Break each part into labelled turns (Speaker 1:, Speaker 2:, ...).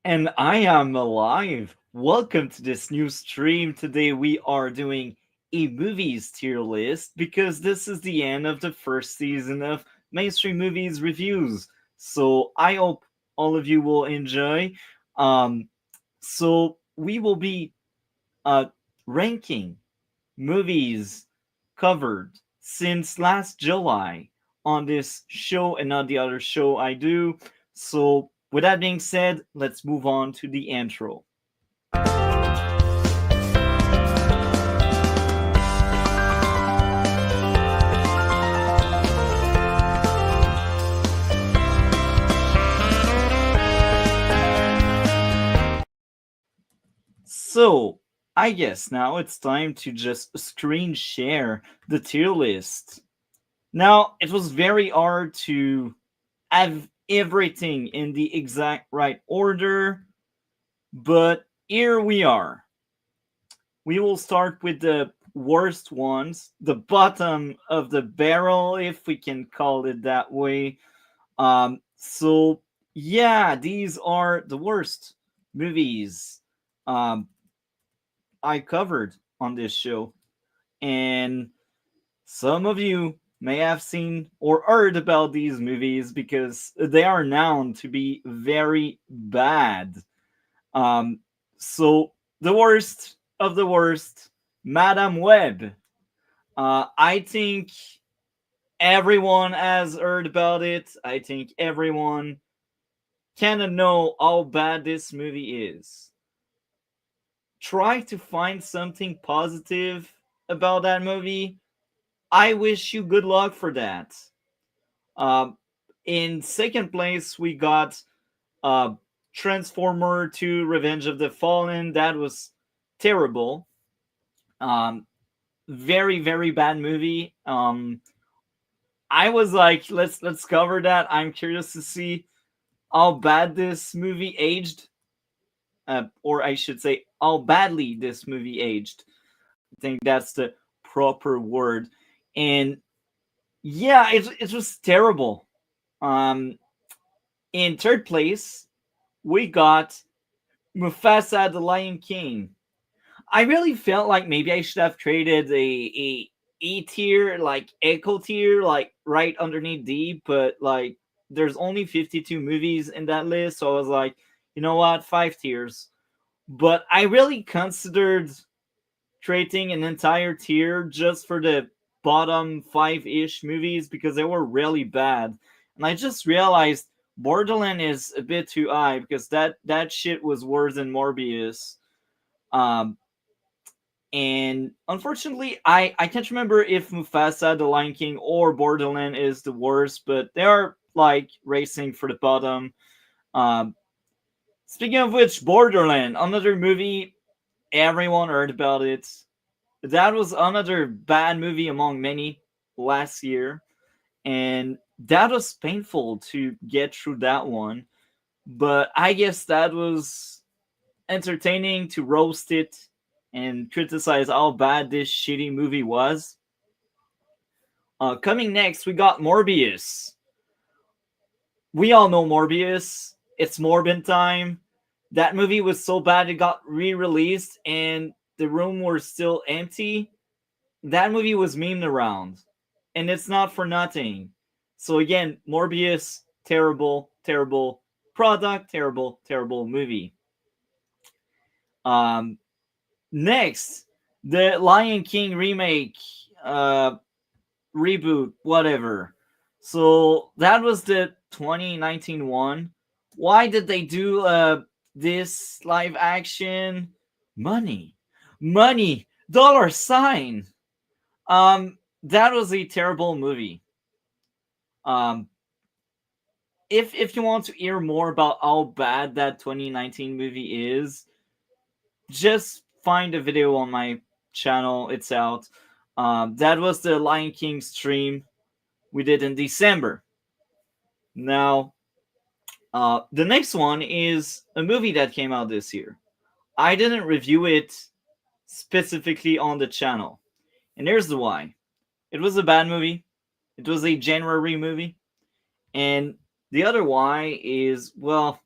Speaker 1: And I am alive. Welcome to this new stream. Today we are doing a movies tier list because this is the end of the first season of mainstream movies reviews. So I hope all of you will enjoy. Um, so we will be uh, ranking movies covered since last July on this show and not the other show I do. So, with that being said, let's move on to the intro. So, I guess now it's time to just screen share the tier list. Now, it was very hard to have everything in the exact right order, but here we are. We will start with the worst ones, the bottom of the barrel, if we can call it that way. So yeah, these are the worst movies um, I covered on this show, and some of you may have seen or heard about these movies because they are known to be very bad. Um, so the worst of the worst, Madame Web. I think everyone has heard about it. I think everyone kind of know how bad this movie is. Try to find something positive about that movie. I wish you good luck for that. Um, in second place, we got uh, Transformer 2 Revenge of the Fallen. That was terrible. Um, very, very bad movie. I was like, let's cover that. I'm curious to see how bad this movie aged, or I should say, how badly this movie aged. I think that's the proper word. And yeah, it was terrible. Um, in third place, we got Mufasa the Lion King. I really felt like maybe I should have created a E tier, like echo tier, like right underneath D, but like there's only 52 movies in that list, so I was like, you know what, five tiers. But I really considered creating an entire tier just for the bottom five-ish movies because they were really bad. And I just realized Borderland is a bit too high because that shit was worse than Morbius. Um, and unfortunately, I can't remember if Mufasa, The Lion King, or Borderland is the worst, but they are like racing for the bottom. Um, Speaking of which, Borderland, another movie, everyone heard about it. That was another bad movie among many last year, and that was painful to get through that one. But I guess that was entertaining to roast it and criticize how bad this shitty movie was. Coming next, we got Morbius. We all know Morbius. It's Morbin time. That movie was so bad it got re-released and the room was still empty. That movie was memed around, and it's not for nothing. So again, Morbius, terrible, terrible product, terrible, terrible movie. Um, Next, the Lion King remake, uh, reboot, whatever. So that was the 2019 one. Why did they do this live action? Money, money, dollar sign. That was a terrible movie. Um, if you want to hear more about how bad that 2019 movie is, just find a video on my channel. It's out. That was the Lion King stream we did in December. Now, the next one is a movie that came out this year. I didn't review it specifically on the channel, and here's the why. It was a bad movie. It was a January movie, and the other why is, well,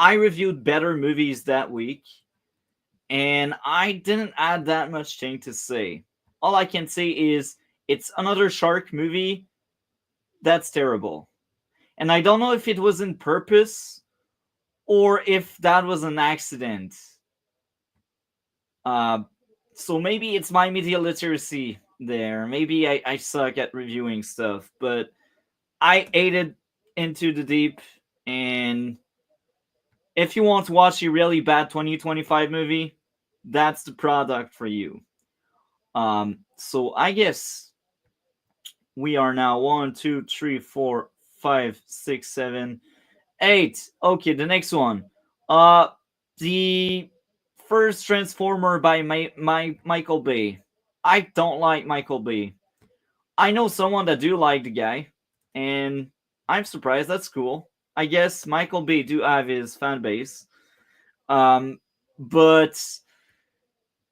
Speaker 1: I reviewed better movies that week, and I didn't add that much thing to say. All I can say is it's another shark movie that's terrible. And I don't know if it was in purpose or if that was an accident. Uh, so maybe it's my media literacy there. Maybe I suck at reviewing stuff, but I ate it into the deep. And if you want to watch a really bad 2025 movie, that's the product for you. So I guess we are now 1, 2, 3, 4, 5, 6, 7, 8. Okay, the next one. The first Transformer by Michael Bay. I don't like Michael Bay. I know someone that do like the guy, and I'm surprised. That's cool. I guess Michael Bay do have his fan base. Um, but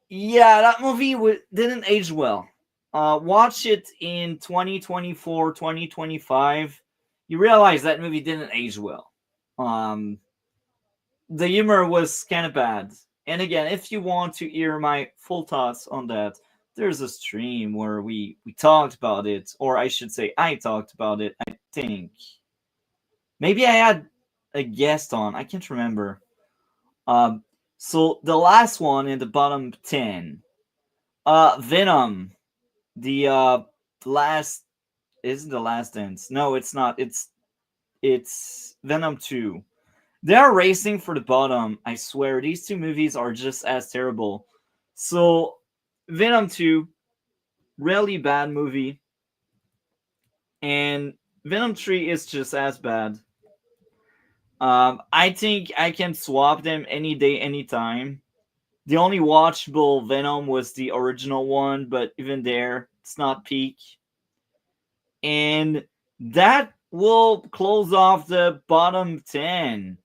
Speaker 1: yeah, that movie didn't age well. Watch it in 2024, 2025. You realize that movie didn't age well. Um, the humor was kind of bad. And again, if you want to hear my full thoughts on that, there's a stream where we talked about it, or I should say, I talked about it. I think maybe I had a guest on. I can't remember. Um, so the last one in the bottom 10, Venom, the last isn't the last dance. No, it's not. It's Venom 2. They are racing for the bottom. I swear, these two movies are just as terrible. So, Venom 2, really bad movie. And Venom 3 is just as bad. I think I can swap them any day, anytime. The only watchable Venom was the original one, but even there, it's not peak. And that will close off the bottom 10.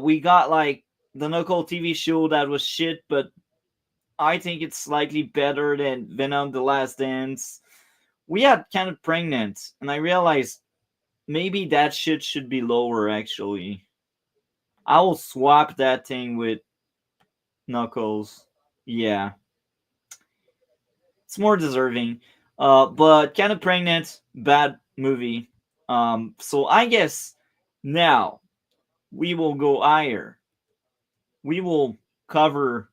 Speaker 1: We got like the Knuckle TV show that was shit, but I think it's slightly better than Venom The Last Dance. We had kind of pregnant, and I realized maybe that shit should be lower actually. I will swap that thing with Knuckles. Yeah, it's more deserving. But kind of pregnant, bad movie. So I guess now we will go higher. We will cover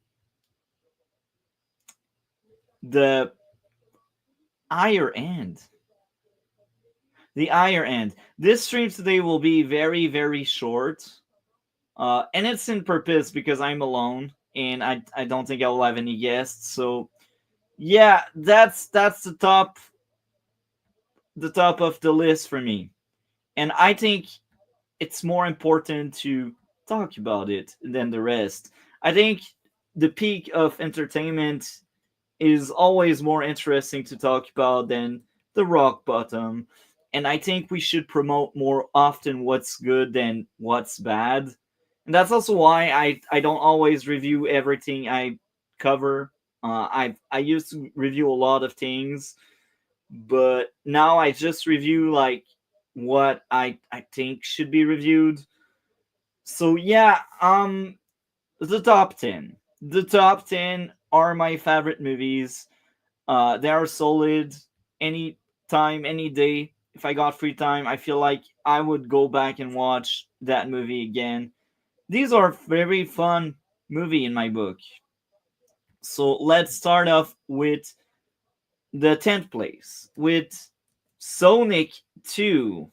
Speaker 1: the higher end. The higher end. This stream today will be very, very short. And it's in purpose because I'm alone and I don't think I will have any guests. So yeah, that's the top of the list for me. And I think it's more important to talk about it than the rest. I think the peak of entertainment is always more interesting to talk about than the rock bottom. And I think we should promote more often what's good than what's bad. And that's also why I don't always review everything I cover. I used to review a lot of things, but now I just review like what I think should be reviewed. So yeah, the top 10. The top 10 are my favorite movies. They are solid any time, any day. If I got free time, I feel like I would go back and watch that movie again. These are very fun movie in my book. So let's start off with the 10th place with Sonic 2.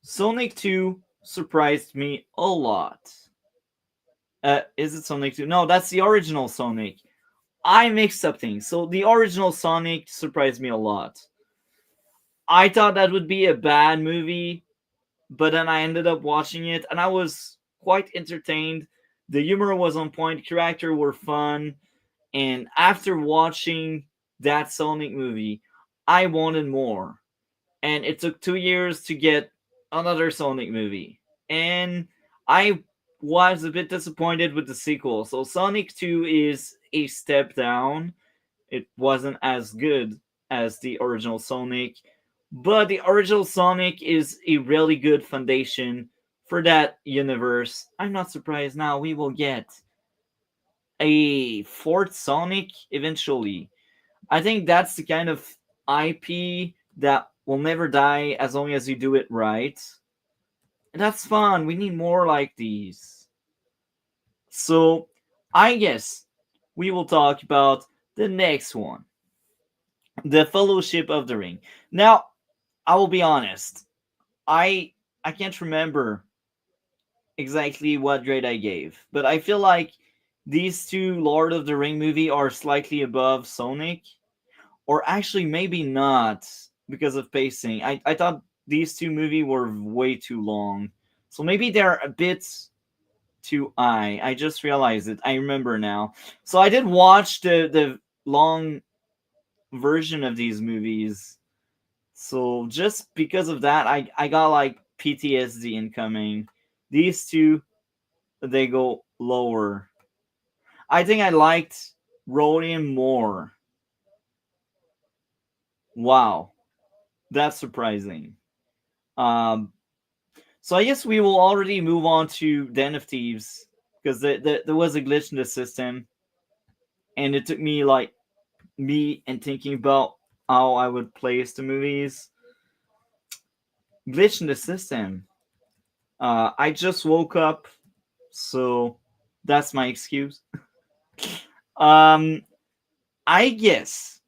Speaker 1: Sonic 2 surprised me a lot. Is it Sonic 2? No, that's the original Sonic. I mixed up things. So the original Sonic surprised me a lot. I thought that would be a bad movie, but then I ended up watching it and I was quite entertained. The humor was on point, characters were fun, and after watching that Sonic movie, I wanted more. And it took 2 years to get another Sonic movie. And I was a bit disappointed with the sequel. So Sonic 2 is a step down. It wasn't as good as the original Sonic, but the original Sonic is a really good foundation for that universe, I'm not surprised now we will get a fourth Sonic eventually. I think that's the kind of IP that will never die as long as you do it right. And that's fun. We need more like these. So, I guess we will talk about the next one, the Fellowship of the Ring. Now, I will be honest. I I can't remember exactly what grade I gave, but I feel like these two Lord of the Ring movie are slightly above Sonic, or actually maybe not because of pacing. I thought these two movies were way too long, so maybe they're a bit too high. I just realized it. I remember now. So I did watch the long version of these movies. So just because of that, I got like PTSD incoming. These two, they go lower. I think I liked Rodian more. Wow, that's surprising. Um, so I guess we will already move on to Den of Thieves because there was a glitch in the system, and it took me like me and thinking about how I would place the movies. Glitch in the system. I just woke up, so that's my excuse. Um, I guess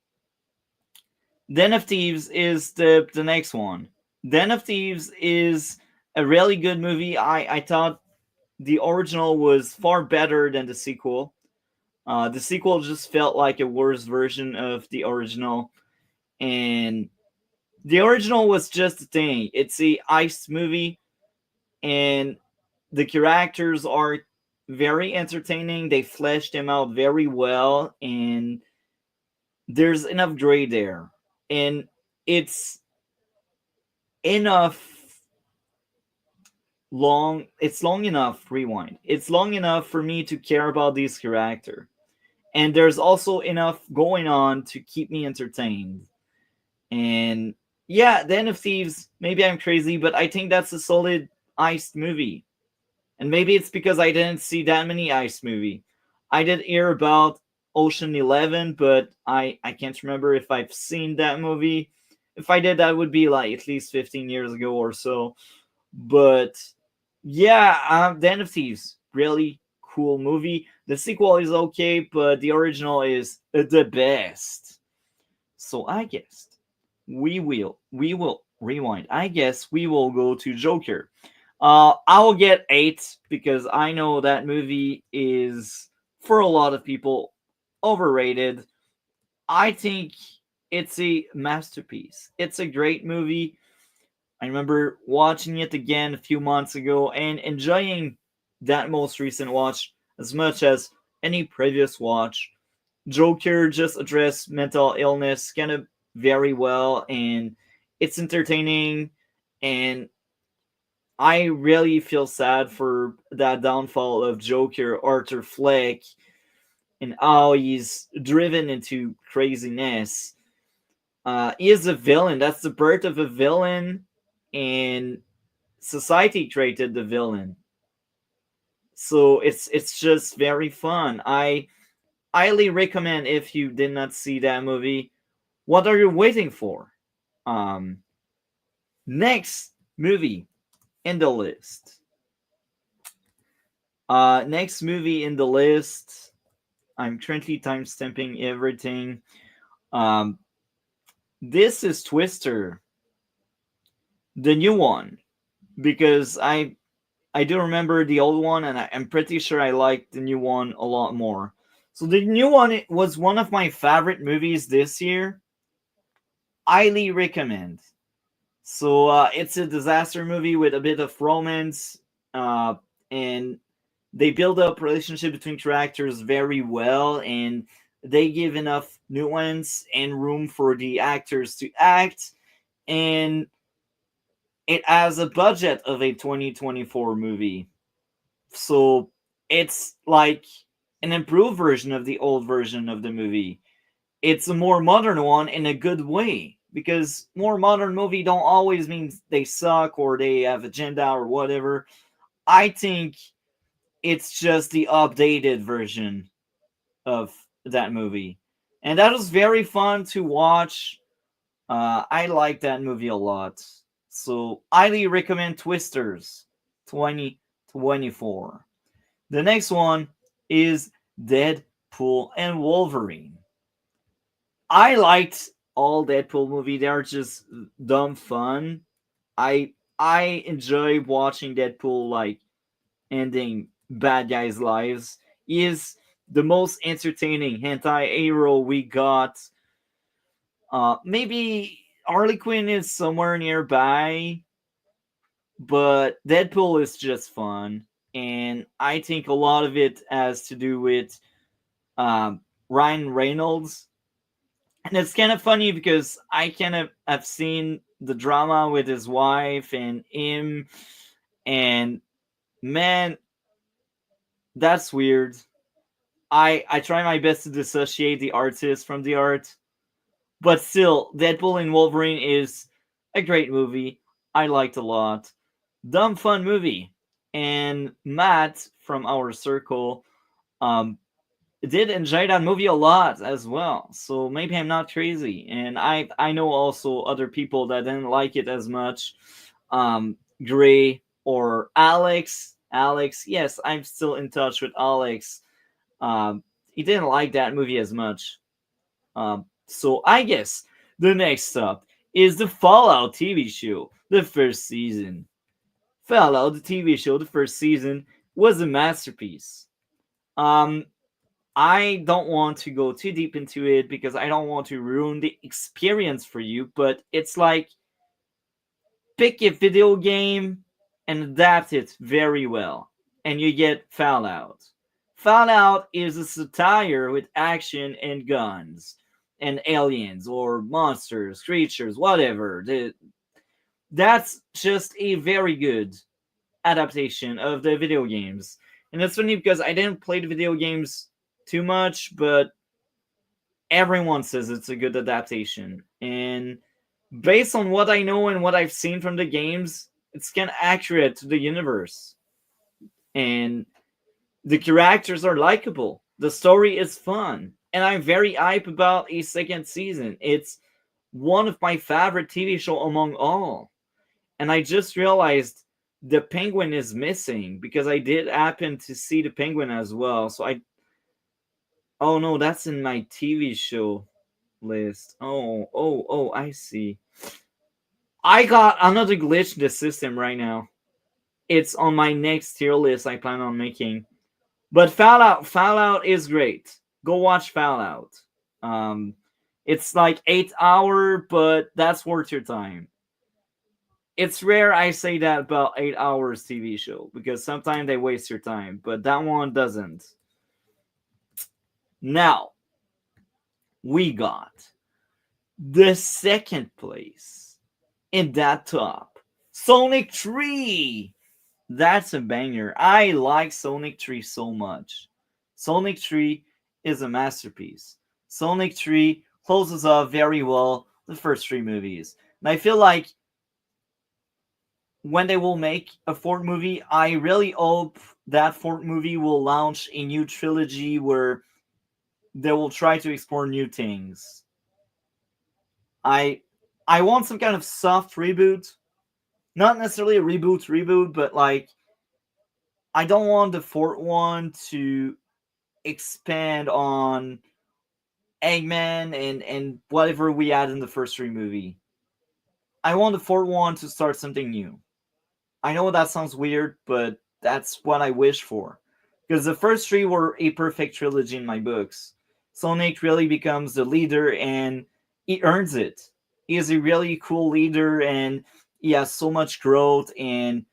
Speaker 1: Den of Thieves is the next one. Den of Thieves is a really good movie. I thought the original was far better than the sequel. The sequel just felt like a worse version of the original, and the original was just a thing. It's a heist movie, and the characters are very entertaining. They flesh them out very well, and there's enough gray there, and it's enough long. It's long enough. Rewind. It's long enough for me to care about these characters, and there's also enough going on to keep me entertained. And yeah, the End of Thieves. Maybe I'm crazy, but I think that's a solid heist movie. And maybe it's because I didn't see that many ice movie. I did hear about Ocean 11, but I can't remember if I've seen that movie. If I did, that would be like at least 15 years ago or so. But yeah, The End of Thieves, really cool movie. The sequel is okay, but the original is the best. So I guess we will rewind. I guess we will go to Joker. I will get 8 because I know that movie is for a lot of people overrated. I think it's a masterpiece. It's a great movie. I remember watching it again a few months ago and enjoying that most recent watch as much as any previous watch. Joker just addressed mental illness kind of very well, and it's entertaining, and I really feel sad for that downfall of Joker Arthur Fleck and how he's driven into craziness. He is a villain. That's the birth of a villain, and society created the villain. So it's just very fun. I highly recommend if you did not see that movie. What are you waiting for? Um, Next movie in the list. Next movie in the list. I'm currently time stamping everything. Um, this is Twister, the new one, because I do remember the old one, and I'm pretty sure I like the new one a lot more. So the new one was one of my favorite movies this year. Highly recommend. So it's a disaster movie with a bit of romance, and they build up relationship between characters very well, and they give enough nuance and room for the actors to act, and it has a budget of a 2024 movie. So it's like an improved version of the old version of the movie. It's a more modern one in a good way, because more modern movie don't always mean they suck or they have agenda or whatever. I think it's just the updated version of that movie. And that was very fun to watch. I like that movie a lot. So, highly recommend Twisters 2024. The next one is Deadpool and Wolverine. I liked all Deadpool movie. They're just dumb fun. I enjoy watching Deadpool like ending bad guys' lives. He is the most entertaining anti-hero we got. Maybe Harley Quinn is somewhere nearby, but Deadpool is just fun, and I think a lot of it has to do with Ryan Reynolds. And it's kind of funny because I kind of have seen the drama with his wife and him, and man, that's weird. I try my best to dissociate the artist from the art, but still, Deadpool and Wolverine is a great movie. I liked a lot. Dumb fun movie. And Matt from our circle um did enjoy that movie a lot as well. So maybe I'm not crazy. And I know also other people that didn't like it as much. Gray or Alex. Alex, yes, I'm still in touch with Alex. He didn't like that movie as much. So I guess the next up is the Fallout TV show, the first season. Fallout, the TV show, the first season was a masterpiece. Um, I don't want to go too deep into it because I don't want to ruin the experience for you, but it's like pick a video game and adapt it very well, and you get Fallout. Fallout is a satire with action and guns and aliens or monsters, creatures, whatever. That's just a very good adaptation of the video games. And it's funny because I didn't play the video games too much, but everyone says it's a good adaptation. And based on what I know and what I've seen from the games, it's kind of accurate to the universe. And the characters are likable. The story is fun. And I'm very hype about a second season. It's one of my favorite TV show among all. And I just realized the penguin is missing because I did happen to see the penguin as well. So I oh no, that's in my TV show list. Oh, I see. I got another glitch in the system right now. It's on my next tier list I plan on making. But Fallout is great. Go watch Fallout. Um, it's like 8 hour, but that's worth your time. It's rare I say that about 8 hours TV show because sometimes they waste your time, but that one doesn't. Now we got the second place in that top, Sonic 3. That's a banger. I like Sonic 3 so much. Sonic 3 is a masterpiece. Sonic 3 closes up very well the first three movies. And I feel like when they will make a fourth movie, I really hope that fourth movie will launch a new trilogy where they will try to explore new things. I I want some kind of soft reboot. Not necessarily a reboot, but like I don't want the fourth one to expand on Eggman and whatever we had in the first three movie. I want the fourth one to start something new. I know that sounds weird, but that's what I wish for. Because the first three were a perfect trilogy in my books. Sonic really becomes the leader and he earns it. He is a really cool leader and he has so much growth and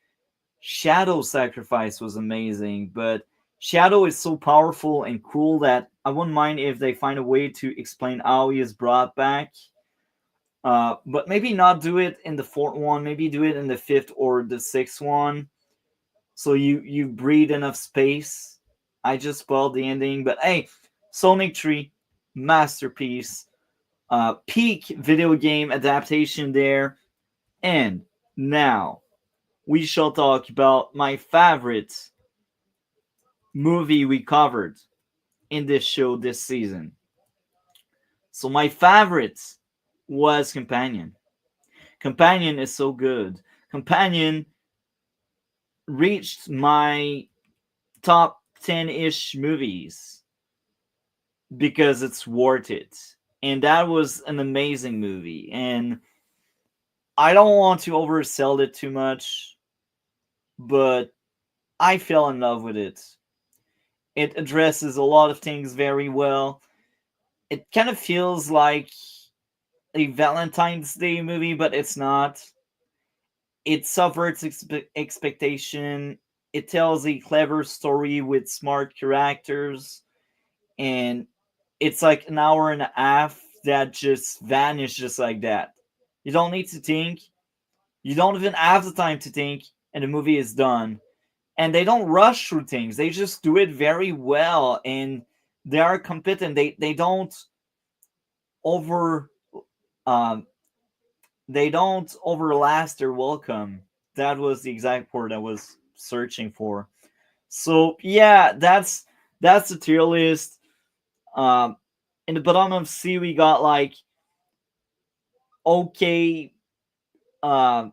Speaker 1: Shadow Sacrifice was amazing, but Shadow is so powerful and cool that I wouldn't mind if they find a way to explain how he is brought back. But maybe not do it in the fourth one. Maybe do it in the fifth or the sixth one. So you breathe enough space. I just spoiled the ending, but hey, Sonic 3 masterpiece, peak video game adaptation there, and now we shall talk about my favorite movie we covered in this show this season. So my favorite was Companion. Companion is so good. Companion reached my top 10-ish movies because it's worth it. And that was an amazing movie. And I don't want to oversell it too much, but I fell in love with it. It addresses a lot of things very well. It kind of feels like a Valentine's Day movie, but it's not. It subverts expectation. It tells a clever story with smart characters, and it's like an hour and a half that just vanished just like that. You don't need to think. You don't even have the time to think, and the movie is done. And they don't rush through things. They just do it very well, and they are competent. They don't over um they don't overlast their welcome. That was the exact word I was searching for. So yeah, that's the tier list. Um, in the bottom of C, we got like okay um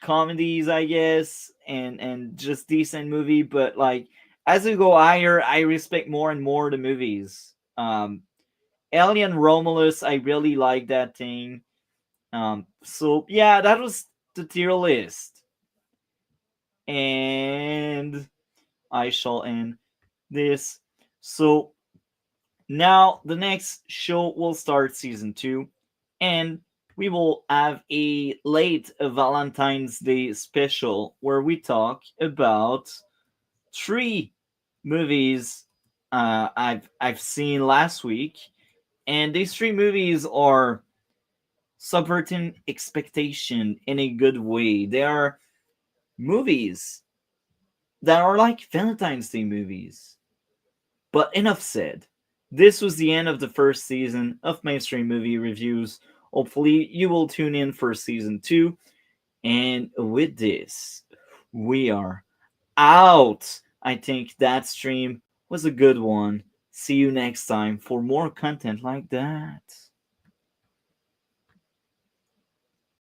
Speaker 1: comedies, I guess, and just decent movie. But like as we go higher, I respect more and more the movies. Alien Romulus, I really like that thing. So yeah, that was the tier list, and I shall end this. So now the next show will start season 2, and we will have a late Valentine's Day special where we talk about 3 movies I've seen last week, and these 3 movies are subverting expectation in a good way. They are movies that are like Valentine's Day movies. But enough said. This was the end of the first season of Mainstream Movie Reviews. Hopefully, you will tune in for season 2. And with this, we are out. I think that stream was a good one. See you next time for more content like that.